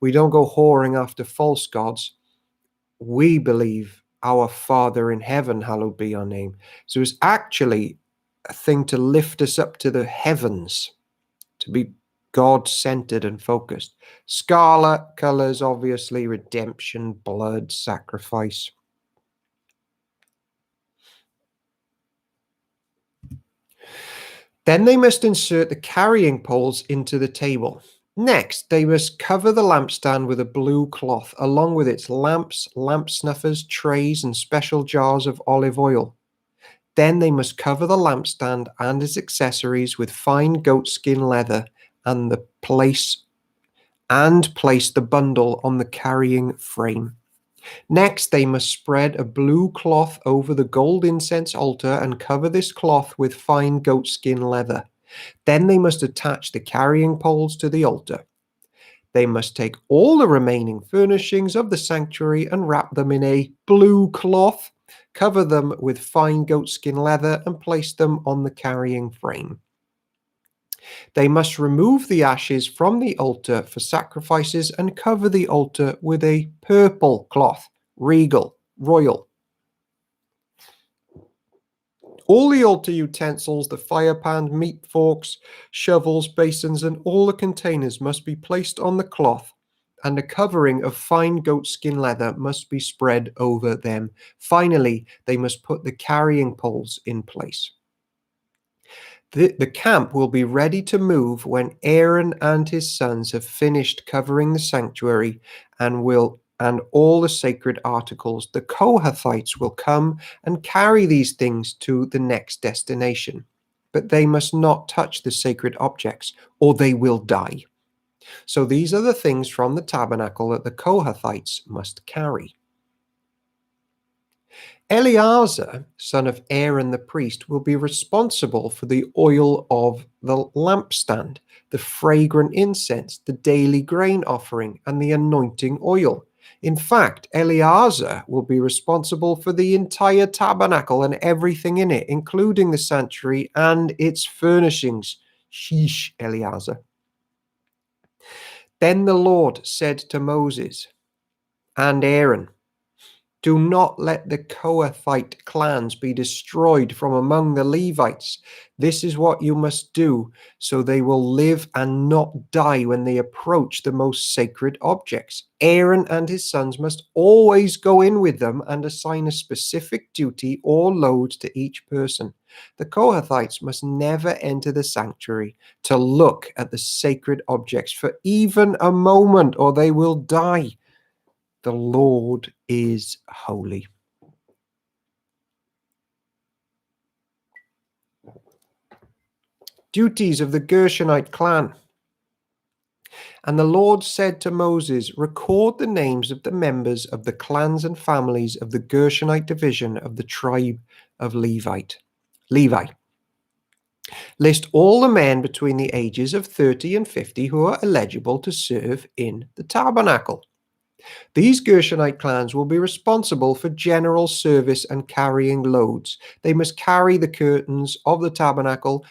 Speaker 1: we don't go whoring after false gods. We believe our Father in heaven, hallowed be your name. So it's actually a thing to lift us up to the heavens, to be God-centered and focused. Scarlet colors, obviously, redemption, blood, sacrifice. Then they must insert the carrying poles into the table. Next, they must cover the lampstand with a blue cloth, along with its lamps, lamp snuffers, trays, and special jars of olive oil. Then they must cover the lampstand and its accessories with fine goatskin leather and place the bundle on the carrying frame. Next, they must spread a blue cloth over the gold incense altar and cover this cloth with fine goatskin leather. Then they must attach the carrying poles to the altar. They must take all the remaining furnishings of the sanctuary and wrap them in a blue cloth, cover them with fine goatskin leather, and place them on the carrying frame. They must remove the ashes from the altar for sacrifices and cover the altar with a purple cloth, regal, royal. All the altar utensils, the fire pan, meat forks, shovels, basins, and all the containers must be placed on the cloth, and a covering of fine goatskin leather must be spread over them. Finally, they must put the carrying poles in place. The camp will be ready to move when Aaron and his sons have finished covering the sanctuary and all the sacred articles. The Kohathites will come and carry these things to the next destination, but they must not touch the sacred objects or they will die. So these are the things from the tabernacle that the Kohathites must carry. Eleazar, son of Aaron the priest, will be responsible for the oil of the lampstand, the fragrant incense, the daily grain offering, and the anointing oil. In fact, Eleazar will be responsible for the entire tabernacle and everything in it, including the sanctuary and its furnishings. Sheesh, Eleazar. Then the Lord said to Moses and Aaron, "Do not let the Kohathite clans be destroyed from among the Levites. This is what you must do, so they will live and not die when they approach the most sacred objects. Aaron and his sons must always go in with them and assign a specific duty or load to each person. The Kohathites must never enter the sanctuary to look at the sacred objects for even a moment, or they will die. The Lord is holy." Duties of the Gershonite clan. And the Lord said to Moses, "Record the names of the members of the clans and families of the Gershonite division of the tribe of Levi. List all the men between the ages of 30 and 50 who are eligible to serve in the tabernacle. These Gershonite clans will be responsible for general service and carrying loads. They must carry the curtains of the tabernacle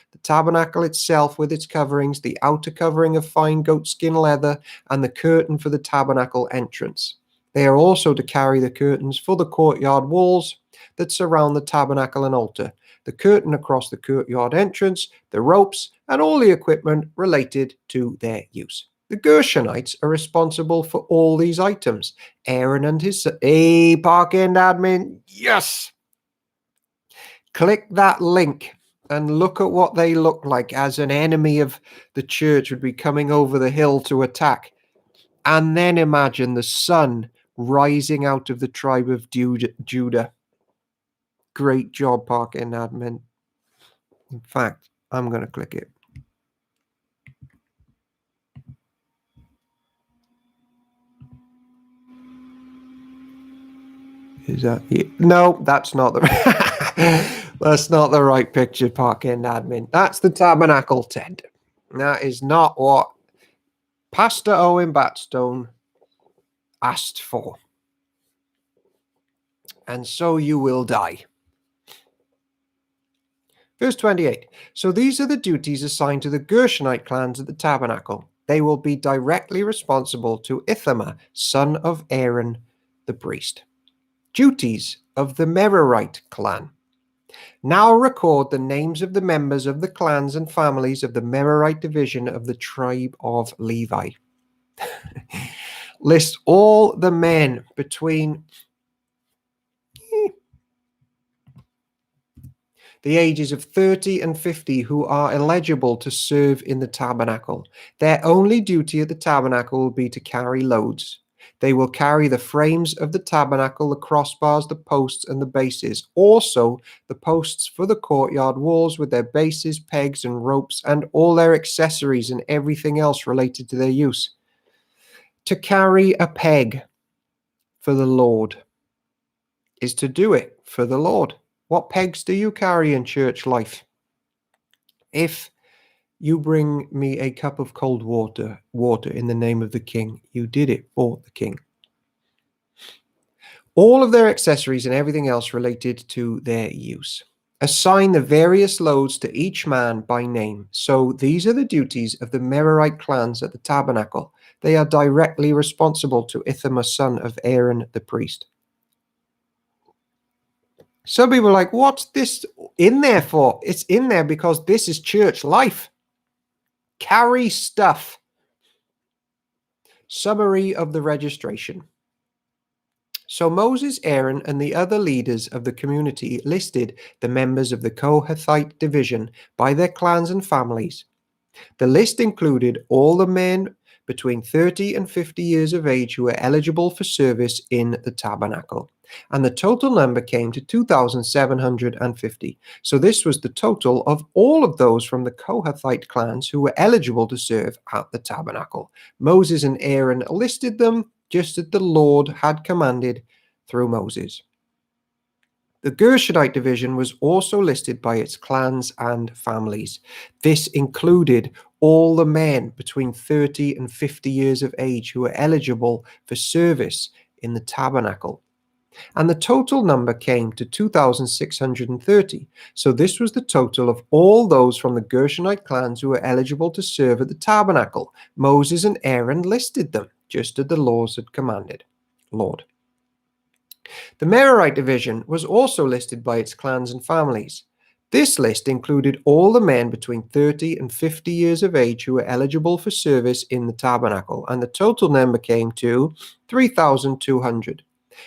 Speaker 1: itself with its coverings, the outer covering of fine goatskin leather, and the curtain for the tabernacle entrance. They are also to carry the curtains for the courtyard walls that surround the tabernacle and altar, the curtain across the courtyard entrance, the ropes, and all the equipment related to their use. The Gershonites are responsible for all these items. Aaron and his park-end admin, yes! Click that link and look at what they look like as an enemy of the church would be coming over the hill to attack. And then imagine the sun rising out of the tribe of Judah. Great job, park-end admin. In fact, I'm going to click it. Is that it? No, that's not the that's not the right picture, park-end admin. That's the tabernacle tent. That is not what Pastor Owen Batstone asked for. And so you will die. Verse 28. So these are the duties assigned to the Gershonite clans at the tabernacle. They will be directly responsible to Ithamar, son of Aaron the priest. Duties of the Merarite clan. Now record the names of the members of the clans and families of the Merarite division of the tribe of Levi. List all the men between the ages of 30 and 50 who are eligible to serve in the tabernacle. Their only duty at the tabernacle will be to carry loads. They will carry the frames of the tabernacle, the crossbars, the posts, and the bases. Also, the posts for the courtyard walls with their bases, pegs, and ropes, and all their accessories and everything else related to their use. To carry a peg for the Lord is to do it for the Lord. What pegs do you carry in church life? If you bring me a cup of cold water in the name of the King, you did it for the King. All of their accessories and everything else related to their use. Assign the various loads to each man by name. So these are the duties of the Merarite clans at the tabernacle. They are directly responsible to Ithamar, son of Aaron the priest. Some people are like, what's this in there for? It's in there because this is church life. Carry stuff. Summary of the registration. So Moses, Aaron, and the other leaders of the community listed the members of the Kohathite division by their clans and families. The list included all the men between 30 and 50 years of age who were eligible for service in the tabernacle. And the total number came to 2,750. So this was the total of all of those from the Kohathite clans who were eligible to serve at the tabernacle. Moses and Aaron listed them just as the Lord had commanded through Moses. The Gershonite division was also listed by its clans and families. This included all the men between 30 and 50 years of age who were eligible for service in the tabernacle. And the total number came to 2,630. So this was the total of all those from the Gershonite clans who were eligible to serve at the tabernacle. Moses and Aaron listed them, just as the laws had commanded. Lord. The Merarite division was also listed by its clans and families. This list included all the men between 30 and 50 years of age who were eligible for service in the tabernacle, and the total number came to 3,200.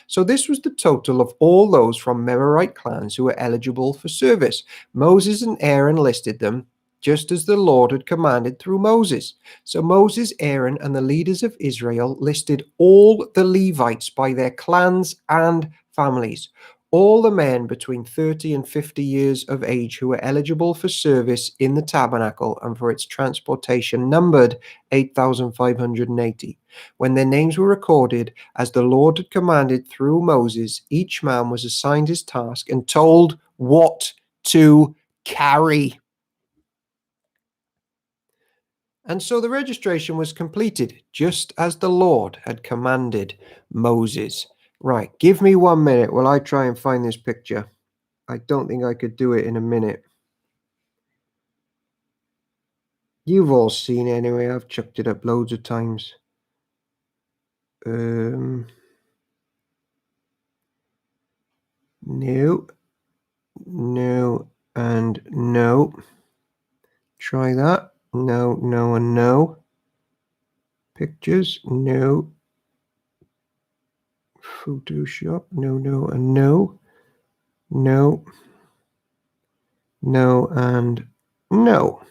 Speaker 1: So this was the total of all those from Merarite clans who were eligible for service. Moses and Aaron listed them, just as the Lord had commanded through Moses. So Moses, Aaron, and the leaders of Israel listed all the Levites by their clans and families. All the men between 30 and 50 years of age who were eligible for service in the tabernacle and for its transportation numbered 8,580. When their names were recorded, as the Lord had commanded through Moses, each man was assigned his task and told what to carry. And so the registration was completed, just as the Lord had commanded Moses. Right, give me 1 minute while I try and find this picture. I don't think I could do it in a minute. You've all seen it anyway. I've chucked it up loads of times. No, no, and no. Try that. No, no, and no. Pictures, no. Photoshop, no, no, and no. No. No, and no.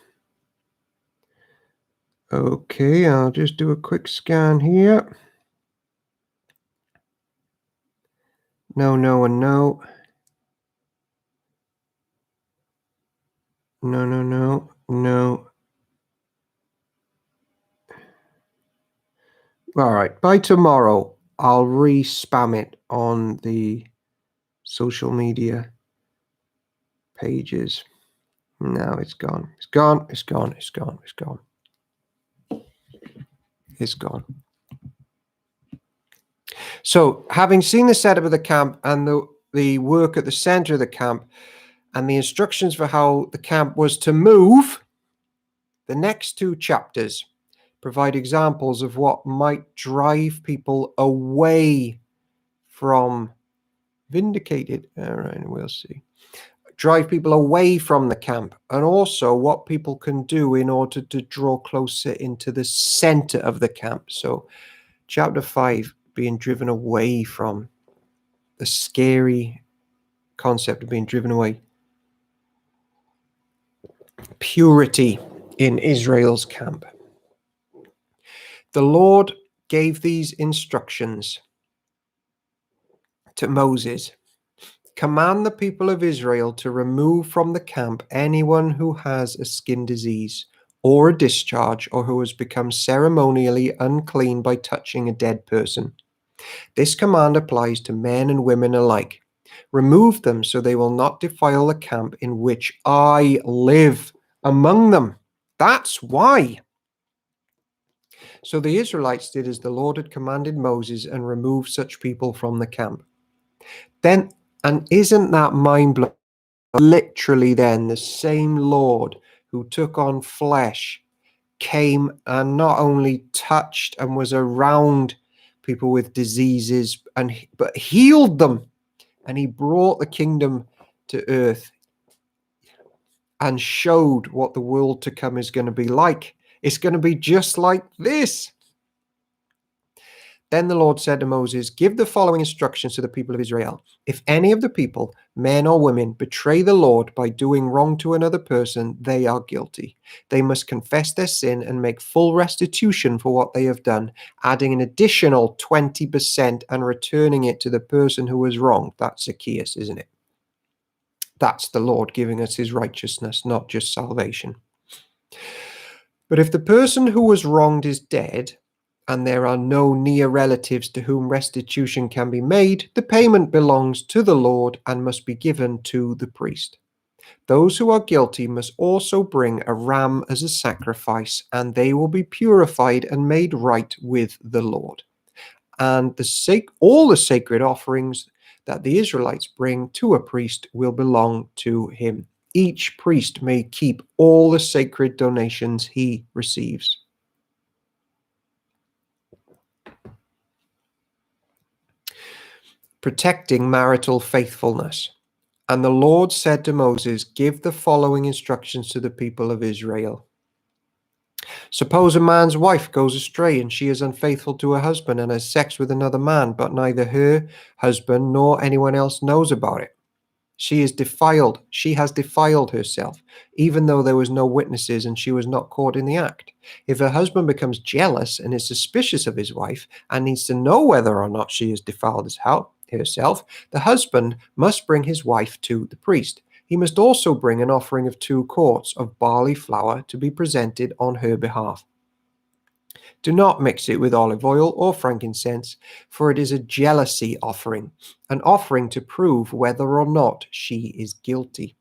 Speaker 1: Okay, I'll just do a quick scan here. No, no, and no. No, no, no, no. All right, by tomorrow, I'll re-spam it on the social media pages. No, it's gone. It's gone. It's gone. It's gone. It's gone. It's gone. So, having seen the setup of the camp and the work at the center of the camp and the instructions for how the camp was to move, the next two chapters provide examples of what might drive people away from vindicated. All right, we'll see. Drive people away from the camp, and also what people can do in order to draw closer into the center of the camp. So, chapter 5, being driven away from the scary concept of being driven away. purity in Israel's camp. The Lord gave these instructions to Moses. Command the people of Israel to remove from the camp anyone who has a skin disease or a discharge, or who has become ceremonially unclean by touching a dead person. This command applies to men and women alike. Remove them so they will not defile the camp in which I live among them. That's why. So the Israelites did as the Lord had commanded Moses and removed such people from the camp. Then, and isn't that mind-blowing? Literally then, the same Lord who took on flesh came and not only touched and was around people with diseases, but healed them. And he brought the kingdom to earth and showed what the world to come is going to be like. It's going to be just like this. Then the Lord said to Moses, give the following instructions to the people of Israel. If any of the people, men or women, betray the Lord by doing wrong to another person, they are guilty. They must confess their sin and make full restitution for what they have done, adding an additional 20% and returning it to the person who was wronged. That's Zacchaeus, isn't it? That's the Lord giving us his righteousness, not just salvation. But if the person who was wronged is dead, and there are no near relatives to whom restitution can be made, the payment belongs to the Lord and must be given to the priest. Those who are guilty must also bring a ram as a sacrifice, and they will be purified and made right with the Lord. And all the sacred offerings that the Israelites bring to a priest will belong to him. Each priest may keep all the sacred donations he receives. Protecting marital faithfulness. And the Lord said to Moses, give the following instructions to the people of Israel. Suppose a man's wife goes astray and she is unfaithful to her husband and has sex with another man, but neither her husband nor anyone else knows about it. She has defiled herself, even though there was no witnesses and she was not caught in the act. If her husband becomes jealous and is suspicious of his wife and needs to know whether or not she has defiled herself, the husband must bring his wife to the priest. He must also bring an offering of 2 quarts of barley flour to be presented on her behalf. Do not mix it with olive oil or frankincense, for it is a jealousy offering, an offering to prove whether or not she is guilty.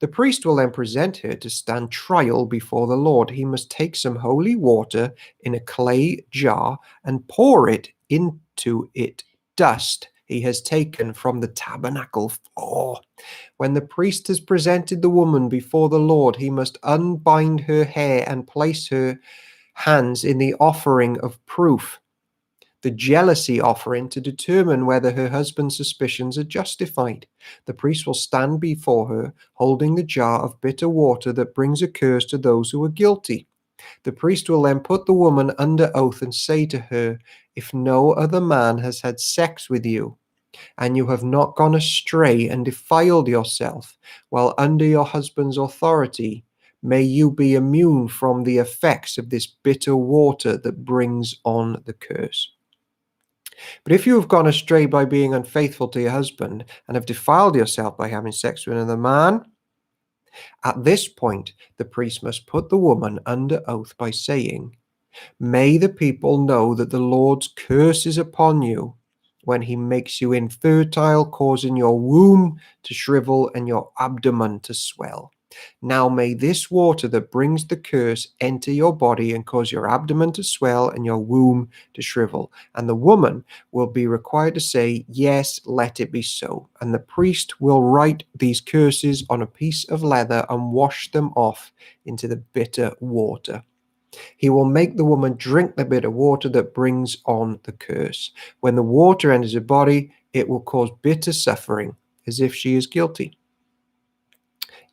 Speaker 1: The priest will then present her to stand trial before the Lord. He must take some holy water in a clay jar and pour it into it dust he has taken from the tabernacle floor. When the priest has presented the woman before the Lord, he must unbind her hair and place her hands in the offering of proof, the jealousy offering, to determine whether her husband's suspicions are justified. The priest will stand before her, holding the jar of bitter water that brings a curse to those who are guilty. The priest will then put the woman under oath and say to her, if no other man has had sex with you, and you have not gone astray and defiled yourself while under your husband's authority, may you be immune from the effects of this bitter water that brings on the curse. But if you have gone astray by being unfaithful to your husband and have defiled yourself by having sex with another man, at this point the priest must put the woman under oath by saying, may the people know that the Lord's curse is upon you when he makes you infertile, causing your womb to shrivel and your abdomen to swell. Now may this water that brings the curse enter your body and cause your abdomen to swell and your womb to shrivel. And the woman will be required to say, yes, let it be so. And the priest will write these curses on a piece of leather and wash them off into the bitter water. He will make the woman drink the bitter water that brings on the curse. When the water enters her body, it will cause bitter suffering, as if she is guilty.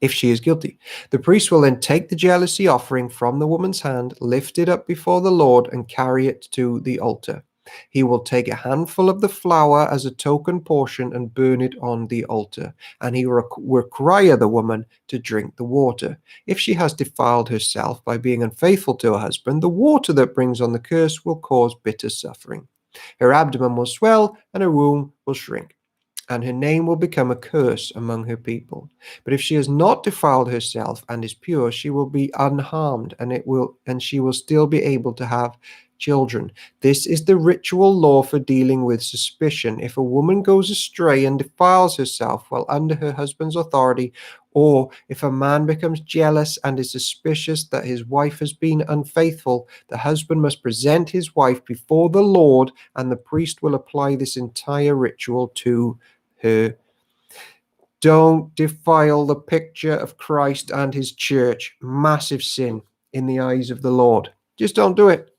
Speaker 1: If she is guilty, the priest will then take the jealousy offering from the woman's hand, lift it up before the Lord, and carry it to the altar. He will take a handful of the flour as a token portion and burn it on the altar, and he will require the woman to drink the water. If she has defiled herself by being unfaithful to her husband, the water that brings on the curse will cause bitter suffering. Her abdomen will swell and her womb will shrink, and her name will become a curse among her people. But if she has not defiled herself and is pure, she will be unharmed, and she will still be able to have children. This is the ritual law for dealing with suspicion. If a woman goes astray and defiles herself while under her husband's authority, or if a man becomes jealous and is suspicious that his wife has been unfaithful, the husband must present his wife before the Lord, and the priest will apply this entire ritual to her. Don't defile the picture of Christ and his church. Massive sin in the eyes of the Lord. Just don't do it.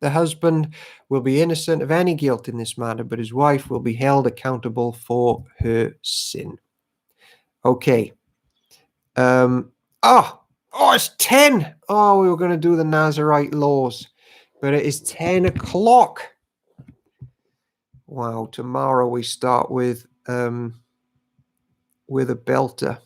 Speaker 1: The husband will be innocent of any guilt in this matter, but his wife will be held accountable for her sin. Okay. It's 10. Oh, we were going to do the Nazarite laws, but it is 10 o'clock. Wow. Tomorrow we start with a belter.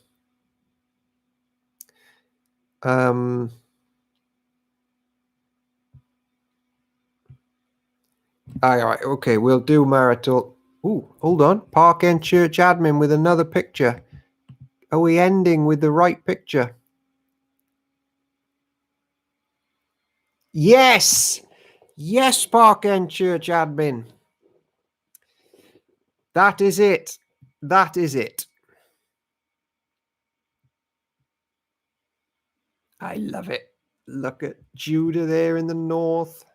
Speaker 1: All right, okay, we'll do marital. Ooh, hold on. Park End Church admin with another picture. Are we ending with the right picture? Yes! Yes, Park End Church admin. That is it. That is it. I love it. Look at Judah there in the north.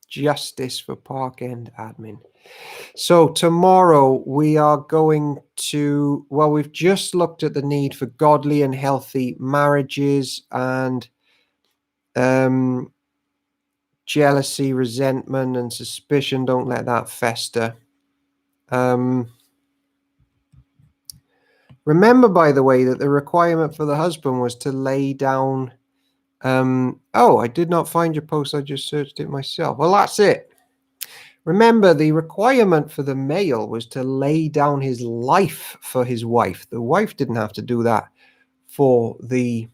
Speaker 1: Justice for Park End admin. So tomorrow we are going to, well, we've just looked at the need for godly and healthy marriages and jealousy, resentment, and suspicion. Don't let that fester. Remember, by the way, that the requirement for the husband was to lay down. I did not find your post. I just searched it myself. Well, that's it. Remember, the requirement for the male was to lay down his life for his wife. The wife didn't have to do that for the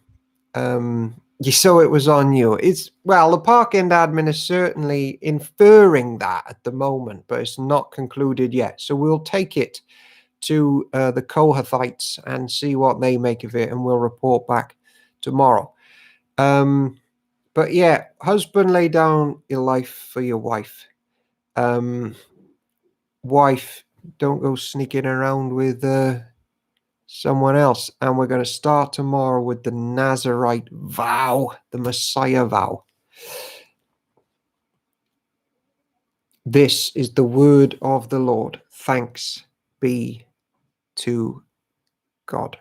Speaker 1: so it was on you. The Park End admin is certainly inferring that at the moment, but it's not concluded yet. So we'll take it to the Kohathites and see what they make of it, and we'll report back tomorrow. But yeah, husband, lay down your life for your wife. Wife, don't go sneaking around with someone else. And we're going to start tomorrow with the Nazarite vow, the Messiah vow. This is the word of the Lord. Thanks be to God.